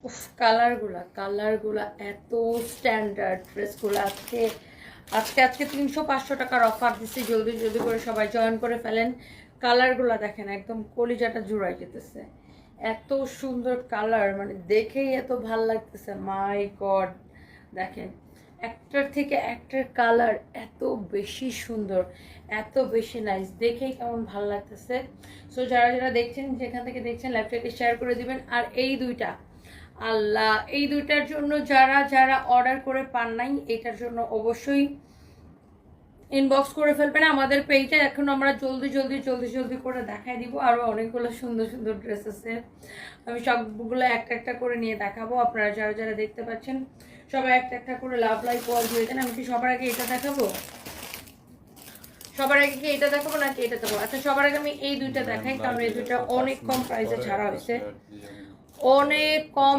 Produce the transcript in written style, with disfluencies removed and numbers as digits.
উফ, কালারগুলা এত স্ট্যান্ডার্ড ড্রেসগুলো। আজকে আজকে আজকে 300-500 টাকার অফার দিচ্ছি, জলদি জলদি করে সবাই জয়েন করে ফেলেন। কালারগুলো দেখেন, একদম কলিজাটা জুড়াই যেতেছে। এত সুন্দর কালার, মানে দেখেই এত ভাল লাগতেছে, মাই গড। দেখেন, একটার থেকে একটার কালার এত বেশি সুন্দর, এত বেশি নাইস, দেখেই কেমন ভাল লাগতেছে। সো যারা যারা দেখছেন, যেখান থেকে দেখছেন, লাইভটাকে শেয়ার করে দিবেন। আর এই দুইটা, আল্লাহ, এই দুইটার জন্য যারা যারা অর্ডার করে পান নাই, এটার জন্য অবশ্যই ইনবক্স করে ফেলবেন আমাদের পেজে। এখন আমরা জলদি জলদি জলদি জলদি করে দেখাই দিব। আরও অনেকগুলো সুন্দর সুন্দর ড্রেস আছে, আমি সবগুলো একটা একটা করে নিয়ে দেখাবো। আপনারা যারা যারা দেখতে পাচ্ছেন সবাই একটা একটা করে লাভ লাইক ওয়াল দিয়ে দেন। আমি কি সবার আগে এটা দেখাবো? সবার আগে কি এটা দেখাবো নাকি এটা দেখাবো? আচ্ছা, সবার আগে আমি এই দুইটা দেখাই, কারণ এই দুইটা অনেক কম প্রাইসে ছাড়া হয়েছে, অনেক কম